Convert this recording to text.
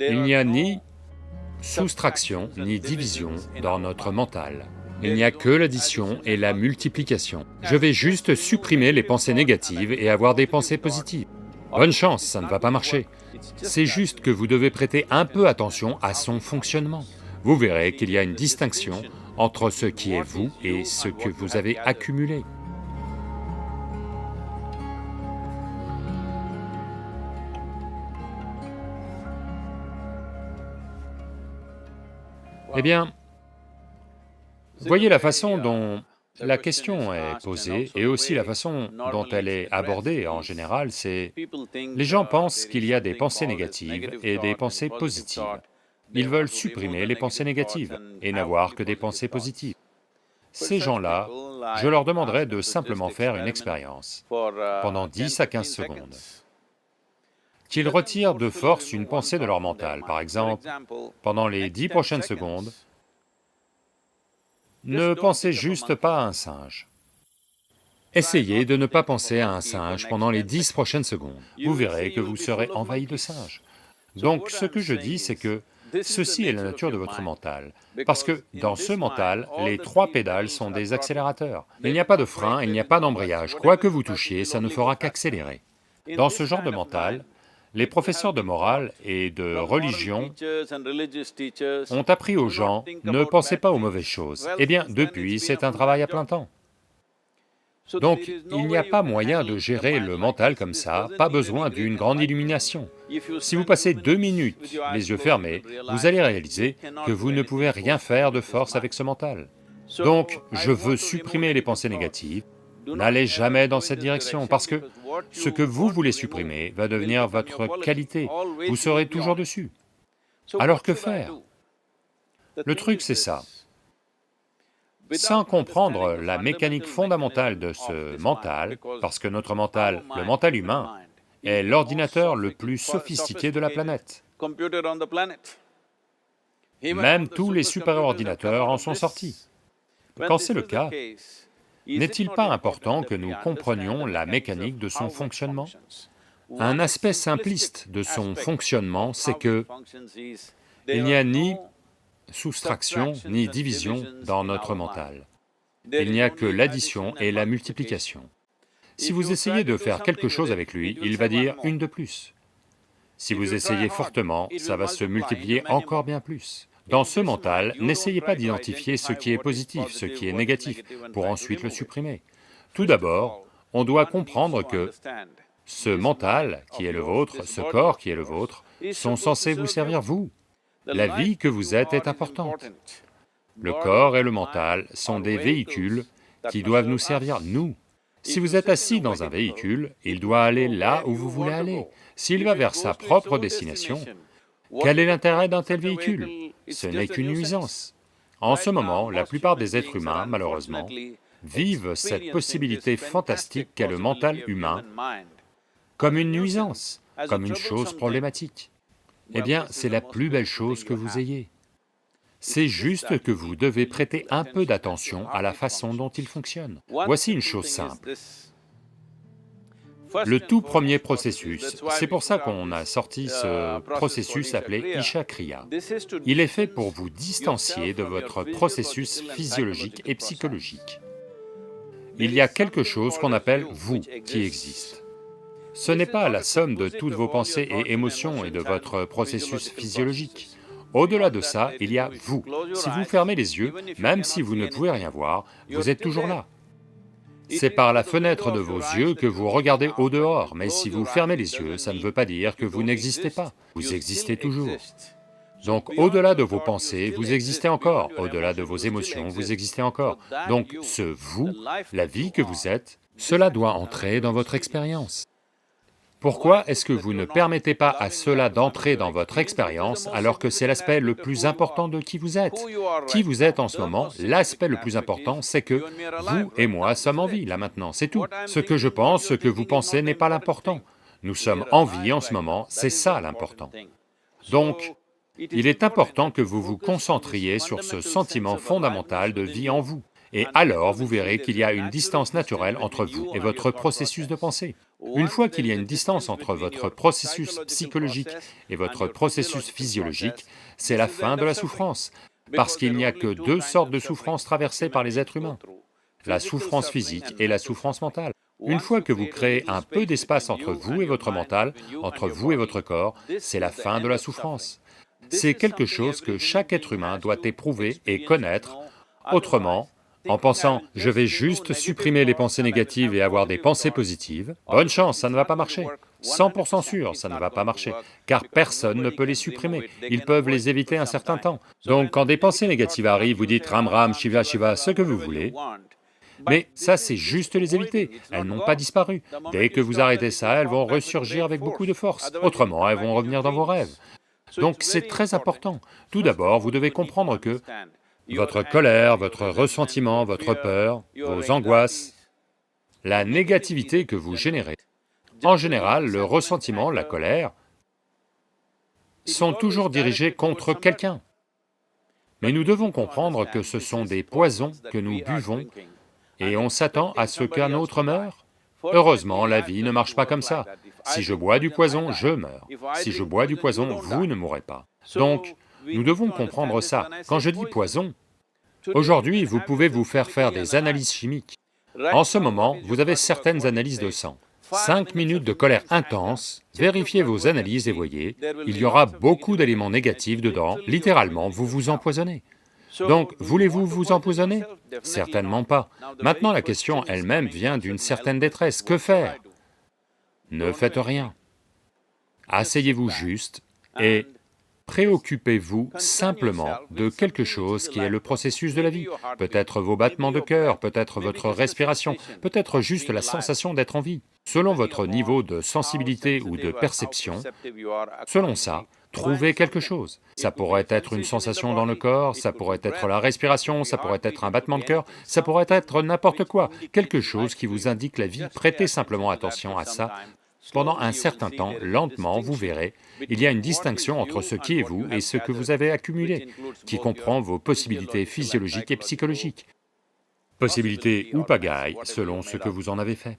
Il n'y a ni soustraction ni division dans notre mental. Il n'y a que l'addition et la multiplication. Je vais juste supprimer les pensées négatives et avoir des pensées positives. Bonne chance, ça ne va pas marcher. C'est juste que vous devez prêter un peu attention à son fonctionnement. Vous verrez qu'il y a une distinction entre ce qui est vous et ce que vous avez accumulé. Eh bien, voyez la façon dont la question est posée et aussi la façon dont elle est abordée en général, c'est... Les gens pensent qu'il y a des pensées négatives et des pensées positives. Ils veulent supprimer les pensées négatives et n'avoir que des pensées positives. Ces gens-là, je leur demanderais de simplement faire une expérience pendant 10 à 15 secondes. Qu'ils retirent de force une pensée de leur mental, par exemple, pendant les 10 prochaines secondes, ne pensez juste pas à un singe. Essayez de ne pas penser à un singe pendant les 10 prochaines secondes. Vous verrez que vous serez envahi de singes. Donc ce que je dis, c'est que ceci est la nature de votre mental, parce que dans ce mental, les 3 pédales sont des accélérateurs. Il n'y a pas de frein, il n'y a pas d'embrayage, quoi que vous touchiez, ça ne fera qu'accélérer. Dans ce genre de mental, les professeurs de morale et de religion ont appris aux gens, ne pensez pas aux mauvaises choses. Eh bien, depuis, c'est un travail à plein temps. Donc, il n'y a pas moyen de gérer le mental comme ça, pas besoin d'une grande illumination. Si vous passez 2 minutes les yeux fermés, vous allez réaliser que vous ne pouvez rien faire de force avec ce mental. Donc, je veux supprimer les pensées négatives. N'allez jamais dans cette direction, parce que ce que vous voulez supprimer va devenir votre qualité, vous serez toujours dessus. Alors que faire? Le truc c'est ça. Sans comprendre la mécanique fondamentale de ce mental, parce que notre mental, le mental humain, est l'ordinateur le plus sophistiqué de la planète. Même tous les super-ordinateurs en sont sortis. Quand c'est le cas, n'est-il pas important que nous comprenions la mécanique de son fonctionnement? Un aspect simpliste de son fonctionnement, c'est que il n'y a ni soustraction ni division dans notre mental. Il n'y a que l'addition et la multiplication. Si vous essayez de faire quelque chose avec lui, il va dire une de plus. Si vous essayez fortement, ça va se multiplier encore bien plus. Dans ce mental, n'essayez pas d'identifier ce qui est positif, ce qui est négatif, pour ensuite le supprimer. Tout d'abord, on doit comprendre que ce mental qui est le vôtre, ce corps qui est le vôtre, sont censés vous servir vous. La vie que vous êtes est importante. Le corps et le mental sont des véhicules qui doivent nous servir nous. Si vous êtes assis dans un véhicule, il doit aller là où vous voulez aller. S'il va vers sa propre destination, quel est l'intérêt d'un tel véhicule? Ce n'est qu'une nuisance. En ce moment, la plupart des êtres humains, malheureusement, vivent cette possibilité fantastique qu'est le mental humain comme une nuisance, comme une chose problématique. Eh bien, c'est la plus belle chose que vous ayez. C'est juste que vous devez prêter un peu d'attention à la façon dont il fonctionne. Voici une chose simple. Le tout premier processus, c'est pour ça qu'on a sorti ce processus appelé Isha Kriya. Il est fait pour vous distancier de votre processus physiologique et psychologique. Il y a quelque chose qu'on appelle vous qui existe. Ce n'est pas la somme de toutes vos pensées et émotions et de votre processus physiologique. Au-delà de ça, il y a vous. Si vous fermez les yeux, même si vous ne pouvez rien voir, vous êtes toujours là. C'est par la fenêtre de vos yeux que vous regardez au dehors, mais si vous fermez les yeux, ça ne veut pas dire que vous n'existez pas, vous existez toujours. Donc au-delà de vos pensées, vous existez encore, au-delà de vos émotions, vous existez encore. Donc ce vous, la vie que vous êtes, cela doit entrer dans votre expérience. Pourquoi est-ce que vous ne permettez pas à cela d'entrer dans votre expérience alors que c'est l'aspect le plus important de qui vous êtes? Qui vous êtes en ce moment, l'aspect le plus important, c'est que vous et moi sommes en vie, là maintenant, c'est tout. Ce que je pense, ce que vous pensez n'est pas l'important. Nous sommes en vie en ce moment, c'est ça l'important. Donc, il est important que vous vous concentriez sur ce sentiment fondamental de vie en vous. Et alors vous verrez qu'il y a une distance naturelle entre vous et votre processus de pensée. Une fois qu'il y a une distance entre votre processus psychologique et votre processus physiologique, c'est la fin de la souffrance, parce qu'il n'y a que deux sortes de souffrances traversées par les êtres humains, la souffrance physique et la souffrance mentale. Une fois que vous créez un peu d'espace entre vous et votre mental, entre vous et votre corps, c'est la fin de la souffrance. C'est quelque chose que chaque être humain doit éprouver et connaître, autrement, en pensant « je vais juste supprimer les pensées négatives et avoir des pensées positives », bonne chance, ça ne va pas marcher. 100% sûr, ça ne va pas marcher, car personne ne peut les supprimer, ils peuvent les éviter un certain temps. Donc quand des pensées négatives arrivent, vous dites « Ram Ram, Shiva Shiva », ce que vous voulez, mais ça c'est juste les éviter, elles n'ont pas disparu. Dès que vous arrêtez ça, elles vont ressurgir avec beaucoup de force, autrement elles vont revenir dans vos rêves. Donc c'est très important. Tout d'abord, vous devez comprendre que votre colère, votre ressentiment, votre peur, vos angoisses, la négativité que vous générez, en général, le ressentiment, la colère, sont toujours dirigés contre quelqu'un. Mais nous devons comprendre que ce sont des poisons que nous buvons et on s'attend à ce qu'un autre meure. Heureusement, la vie ne marche pas comme ça. Si je bois du poison, je meurs. Si je bois du poison, vous ne mourrez pas. Donc, nous devons comprendre ça. Quand je dis poison, aujourd'hui, vous pouvez vous faire des analyses chimiques. En ce moment, vous avez certaines analyses de sang. 5 minutes de colère intense, vérifiez vos analyses et voyez, il y aura beaucoup d'éléments négatifs dedans, littéralement, vous vous empoisonnez. Donc, voulez-vous vous empoisonner? Certainement pas. Maintenant, la question elle-même vient d'une certaine détresse. Que faire? Ne faites rien. Asseyez-vous juste et préoccupez-vous simplement de quelque chose qui est le processus de la vie. Peut-être vos battements de cœur, peut-être votre respiration, peut-être juste la sensation d'être en vie. Selon votre niveau de sensibilité ou de perception, selon ça, trouvez quelque chose. Ça pourrait être une sensation dans le corps, ça pourrait être la respiration, ça pourrait être un battement de cœur, ça pourrait être n'importe quoi, quelque chose qui vous indique la vie, prêtez simplement attention à ça. Pendant un certain temps, lentement, vous verrez, il y a une distinction entre ce qui est vous et ce que vous avez accumulé, qui comprend vos possibilités physiologiques et psychologiques. Possibilités ou pagailles, selon ce que vous en avez fait.